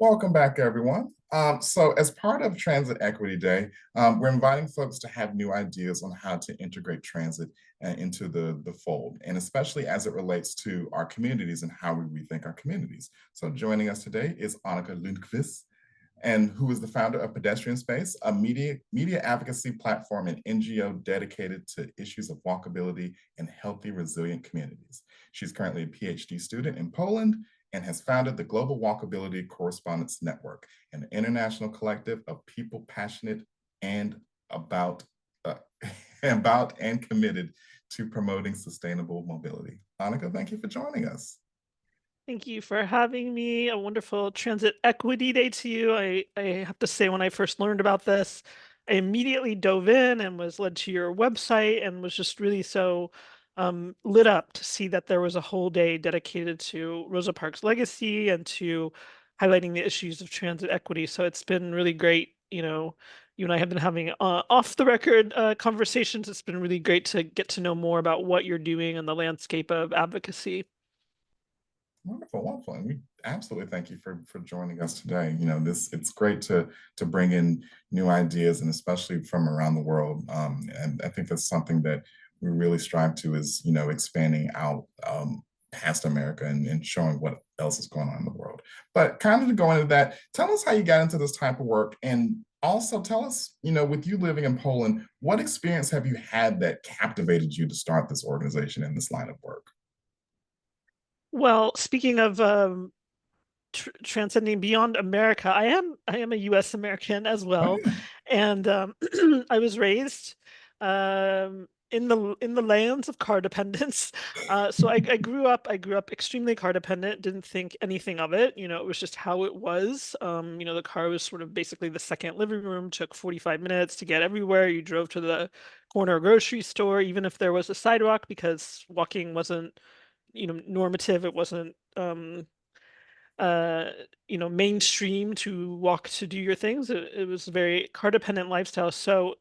Welcome back, everyone. So, as part of Transit Equity Day, we're inviting folks to have new ideas on how to integrate transit into the fold, and especially as it relates to our communities and how we rethink our communities. So, joining us today is Anna Lundvkist, and who is the founder of Pedestrian Space, a media advocacy platform and NGO dedicated to issues of walkability and healthy, resilient communities. She's currently a PhD student in Poland and has founded the Global Walkability Correspondence Network, an international collective of people passionate and about uh, about and committed to promoting sustainable mobility. Annika, thank you for joining us. Thank you for having me. A wonderful Transit Equity Day to you. I have to say, when I first learned about this, I immediately dove in and was led to your website and was just really so lit up to see that there was a whole day dedicated to Rosa Parks' legacy and to highlighting the issues of transit equity. So it's been really great. You and I have been having off the record conversations. It's been really great to get to know more about what you're doing in the landscape of advocacy. Wonderful, wonderful, and we absolutely thank you for joining us today. This it's great to bring in new ideas, and especially from around the world. And I think that's something that we really strive to is expanding out past America and showing what else is going on in the world. But kind of to go into that, tell us how you got into this type of work, and also tell us, with you living in Poland, what experience have you had that captivated you to start this organization in this line of work? Well, speaking of transcending beyond America, I am a U.S. American as Oh well, yeah. and I was raised in the lands of car dependence. So I grew up extremely car dependent. Didn't think anything of it. It was just how it was. The car was sort of basically the second living room. Took 45 minutes to get everywhere. You drove to the corner grocery store, even if there was a sidewalk, because walking wasn't normative. It wasn't uh mainstream to walk to do your things. It was a very car dependent lifestyle. So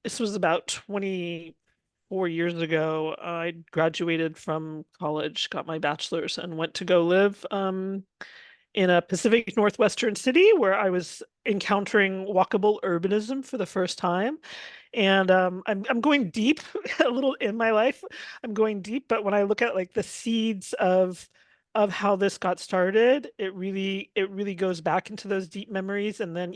this was about 24 years ago. I graduated from college, got my bachelor's, and went to go live in a Pacific Northwestern city where I was encountering walkable urbanism for the first time. And I'm going deep a little in my life. I'm going deep, but when I look at like the seeds of how this got started, it really goes back into those deep memories. And then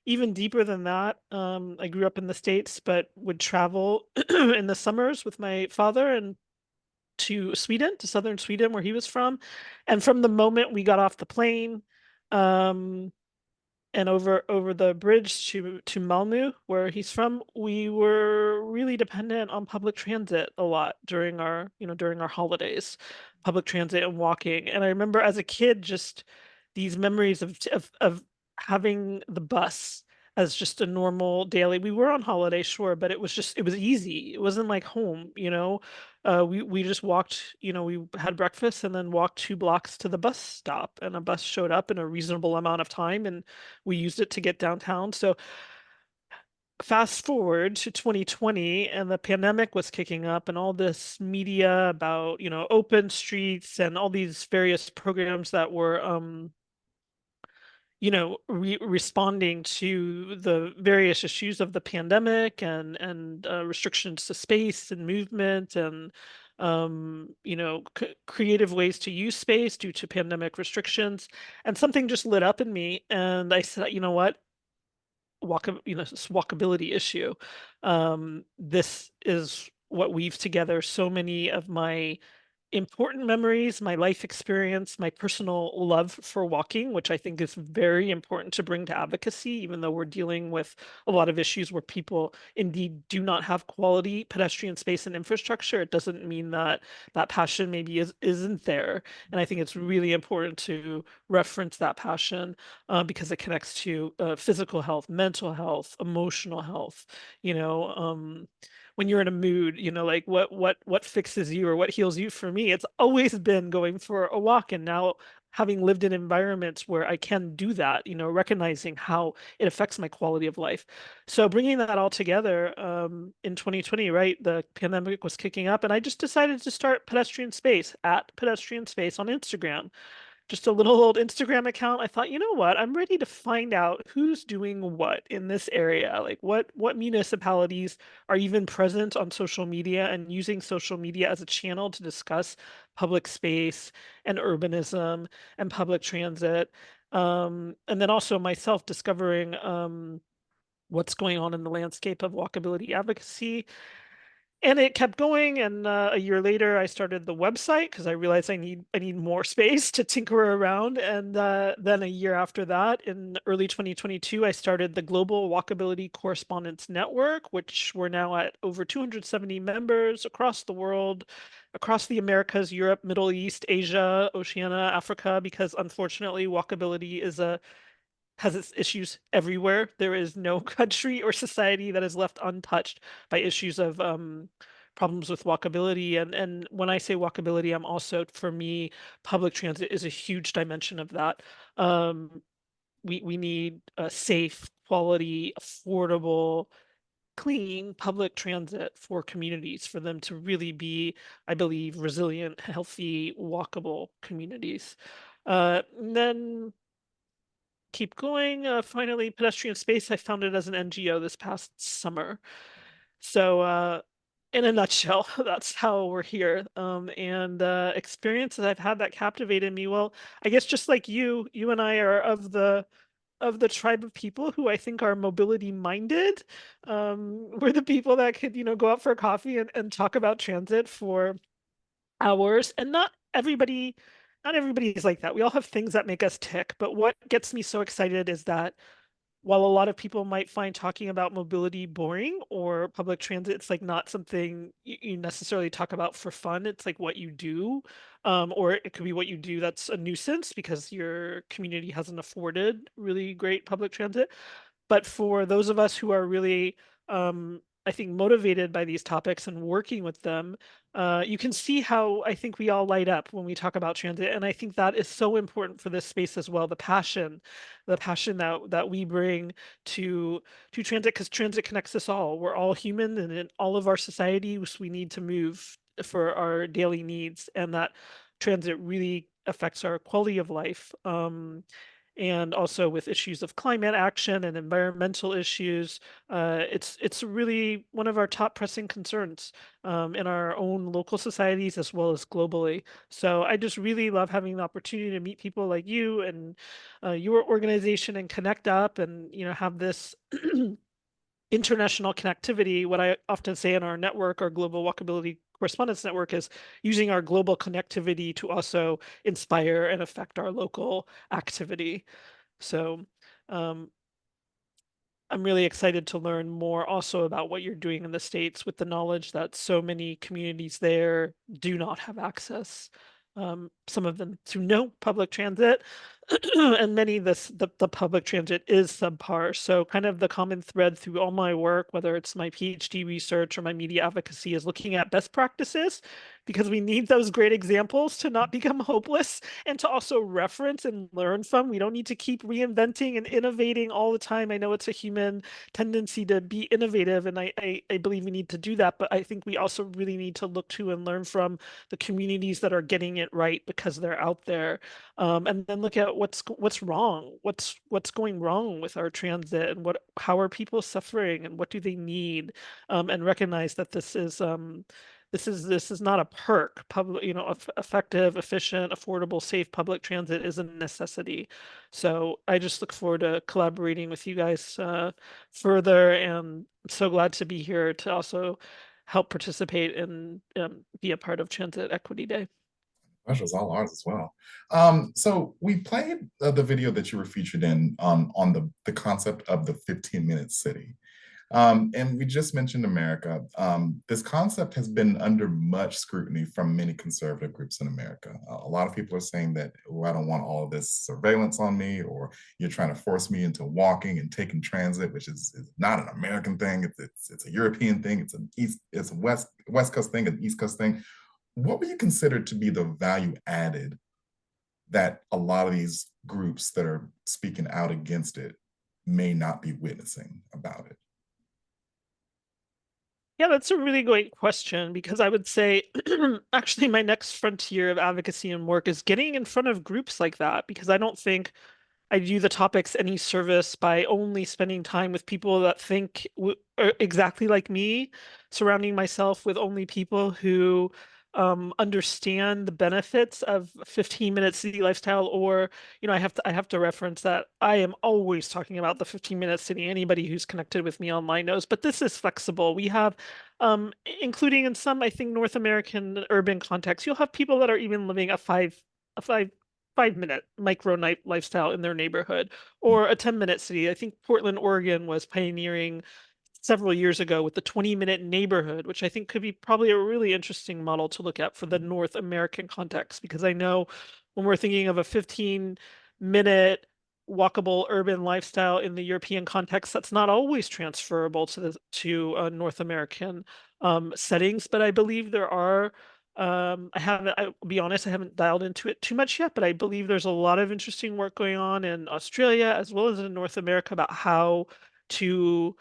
even deeper than that, I grew up in the States, but would travel in the summers with my father and to Sweden, to southern Sweden, where he was from. And from the moment we got off the plane, um, and over the bridge to Malmö, where he's from, we were really dependent on public transit a lot during our holidays, public transit and walking. And I remember as a kid, just these memories of having the bus as just a normal daily. We were on holiday, sure, but it was easy. It wasn't like home. We just walked, we had breakfast and then walked 2 blocks to the bus stop, and a bus showed up in a reasonable amount of time, and we used it to get downtown. So fast forward to 2020, and the pandemic was kicking up, and all this media about, open streets and all these various programs that were responding to the various issues of the pandemic and restrictions to space and movement and creative ways to use space due to pandemic restrictions. And something just lit up in me, and I said, you know what? This walkability issue. This is what weaves together so many of my important memories, my life experience, my personal love for walking, which I think is very important to bring to advocacy, even though we're dealing with a lot of issues where people indeed do not have quality pedestrian space and infrastructure. It doesn't mean that that passion maybe isn't there. And I think it's really important to reference that passion because it connects to physical health, mental health, emotional health, you know. When you're in a mood, like what fixes you or what heals you. For me, it's always been going for a walk, and now having lived in environments where I can do that, recognizing how it affects my quality of life. So bringing that all together, in 2020, right, the pandemic was kicking up, and I just decided to start Pedestrian Space at Pedestrian Space on Instagram. just a little old Instagram account. I thought, you know what? I'm ready to find out who's doing what in this area. Like what municipalities are even present on social media and using social media as a channel to discuss public space and urbanism and public transit. And then also myself discovering what's going on in the landscape of walkability advocacy. And it kept going, and a year later, I started the website because I realized I need more space to tinker around. And then a year after that, in early 2022, I started the Global Walkability Correspondence Network, which we're now at over 270 members across the world, across the Americas, Europe, Middle East, Asia, Oceania, Africa, because unfortunately, walkability has its issues everywhere. There is no country or society that is left untouched by issues of problems with walkability. And when I say walkability, I'm also, for me, public transit is a huge dimension of that. Um, we need a safe, quality, affordable, clean public transit for communities for them to really be, I believe, resilient, healthy, walkable communities. And then keep going. Finally, Pedestrian Space, I founded as an NGO this past summer. So, in a nutshell, that's how we're here. And experiences I've had that captivated me. Well, I guess just like you and I are of the tribe of people who I think are mobility minded. We're the people that could, go out for a coffee and talk about transit for hours. And not everybody is like that. We all have things that make us tick. But what gets me so excited is that while a lot of people might find talking about mobility boring or public transit, it's like not something you necessarily talk about for fun. It's like what you do, or it could be what you do that's a nuisance because your community hasn't afforded really great public transit. But for those of us who are really, I think, motivated by these topics and working with them, you can see how I think we all light up when we talk about transit. And I think that is so important for this space as well. The passion that we bring to transit, because transit connects us all. We're all human, and in all of our societies, we need to move for our daily needs, and that transit really affects our quality of life. And also with issues of climate action and environmental issues. It's really one of our top pressing concerns in our own local societies as well as globally. So I just really love having the opportunity to meet people like you and your organization and connect up and have this international connectivity. What I often say in our network, our Global Walkability Correspondence Network, is using our global connectivity to also inspire and affect our local activity. So um, I'm really excited to learn more also about what you're doing in the States with the knowledge that so many communities there do not have access. Some of them to no public transit, and many the public transit is subpar. So kind of the common thread through all my work, whether it's my PhD research or my media advocacy, is looking at best practices because we need those great examples to not become hopeless and to also reference and learn from. We don't need to keep reinventing and innovating all the time. I know it's a human tendency to be innovative, and I believe we need to do that. But I think we also really need to look to and learn from the communities that are getting it right because they're out there, and then look at what's wrong, what's going wrong with our transit, and how are people suffering, and what do they need, and recognize that this is not a perk. Public, effective, efficient, affordable, safe public transit is a necessity. So I just look forward to collaborating with you guys further, and I'm so glad to be here to also help participate and be a part of Transit Equity Day. Pleasure's all ours as well. So we played the video that you were featured in on the concept of the 15-minute city. And we just mentioned America. This concept has been under much scrutiny from many conservative groups in America. A lot of people are saying that, oh, I don't want all of this surveillance on me, or you're trying to force me into walking and taking transit, which is not an American thing. It's a European thing. It's a West Coast thing, an East Coast thing. What would you consider to be the value added that a lot of these groups that are speaking out against it may not be witnessing about it? Yeah, that's a really great question because I would say actually my next frontier of advocacy and work is getting in front of groups like that because I don't think I do the topics any service by only spending time with people that think exactly like me, surrounding myself with only people who understand the benefits of 15-minute city lifestyle. Or, I have to reference that I am always talking about the 15-minute city. Anybody who's connected with me online knows, but this is flexible. We have, including in some, I think, North American urban contexts, you'll have people that are even living a 5-minute micro night lifestyle in their neighborhood, or a 10-minute city. I think Portland, Oregon was pioneering several years ago with the 20-minute neighborhood, which I think could be probably a really interesting model to look at for the North American context, because I know when we're thinking of a 15-minute walkable urban lifestyle in the European context, that's not always transferable to North American settings. But I believe there are I'll be honest, I haven't dialed into it too much yet, but I believe there's a lot of interesting work going on in Australia as well as in North America about how to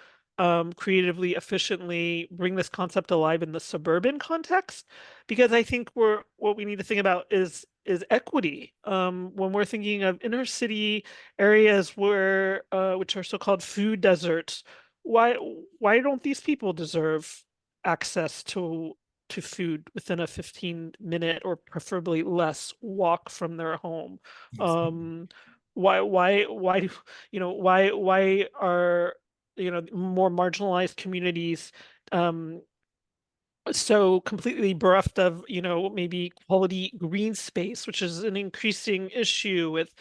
creatively, efficiently bring this concept alive in the suburban context. Because I think what we need to think about is equity. When we're thinking of inner city areas which are so-called food deserts, why why don't these people deserve access to food within a 15-minute or preferably less walk from their home? Absolutely. Um, why do why are more marginalized communities um so completely bereft of maybe quality green space, which is an increasing issue with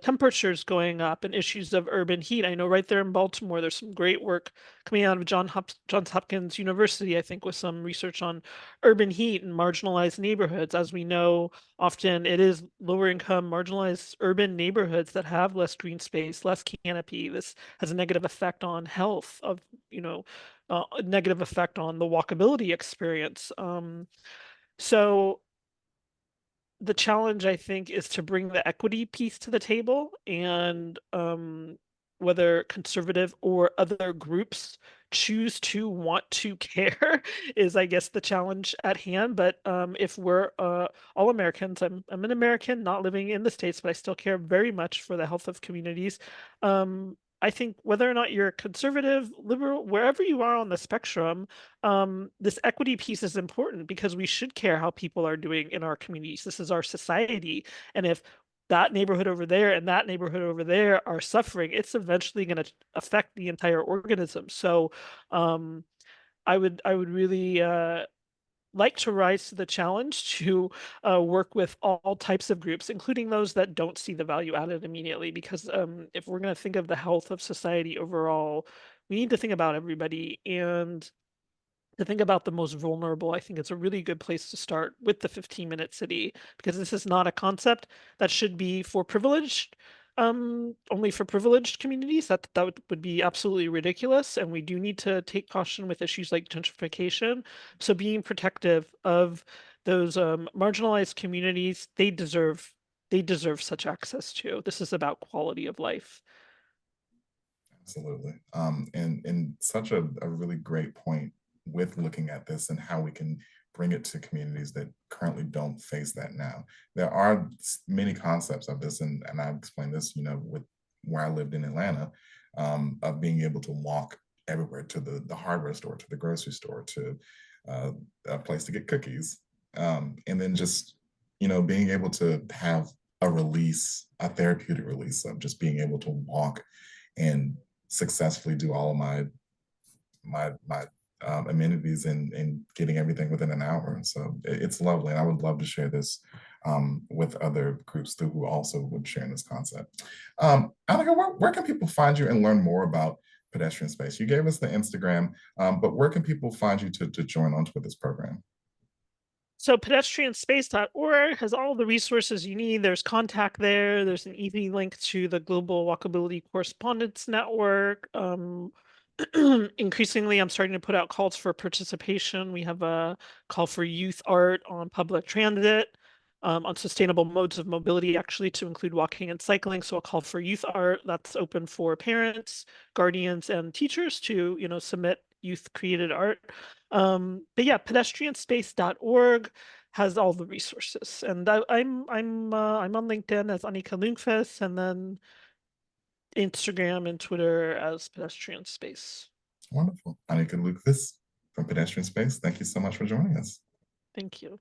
temperatures going up and issues of urban heat. I know right there in Baltimore there's some great work coming out of Johns Hopkins University, I think, with some research on urban heat and marginalized neighborhoods. As we know, often it is lower income marginalized urban neighborhoods that have less green space, less canopy. This has a negative effect on health of you know a negative effect on the walkability experience. So the challenge, I think, is to bring the equity piece to the table, and whether conservative or other groups choose to want to care is, I guess, the challenge at hand. But if we're all Americans, I'm an American, not living in the States, but I still care very much for the health of communities. I think whether or not you're conservative, liberal, wherever you are on the spectrum, this equity piece is important because we should care how people are doing in our communities. This is our society. And if that neighborhood over there and that neighborhood over there are suffering, it's eventually going to affect the entire organism. So um, I would really like to rise to the challenge to work with all types of groups, including those that don't see the value added immediately. Because if we're going to think of the health of society overall, we need to think about everybody. And to think about the most vulnerable, I think it's a really good place to start with the 15-minute city, because this is not a concept that should be for privileged, only for privileged communities. That would be absolutely ridiculous. And we do need to take caution with issues like gentrification. So being protective of those marginalized communities, they deserve such access too. This is about quality of life. Absolutely. And such a really great point with looking at this and how we can bring it to communities that currently don't face that now. There are many concepts of this, and I've explained this, with where I lived in Atlanta, of being able to walk everywhere, to the hardware store, to the grocery store, to uh, a place to get cookies, and then just being able to have a release, a therapeutic release of just being able to walk and successfully do all of my amenities and getting everything within an hour. So it's lovely, and I would love to share this with other groups too who also would share in this concept. Annika, where can people find you and learn more about Pedestrian Space? You gave us the Instagram, but where can people find you to join onto with this program? So pedestrianspace.org has all the resources you need. There's contact there. There's an easy link to the Global Walkability Correspondence Network. Increasingly, I'm starting to put out calls for participation. We have a call for youth art on public transit, on sustainable modes of mobility, actually, to include walking and cycling. So a call for youth art that's open for parents, guardians, and teachers to, submit youth created art. But yeah, pedestrianspace.org has all the resources. And I'm on LinkedIn as Anna Lundvkist, and then Instagram and Twitter as Pedestrian Space. Wonderful. Annika Lundvkist from Pedestrian Space, thank you so much for joining us. Thank you.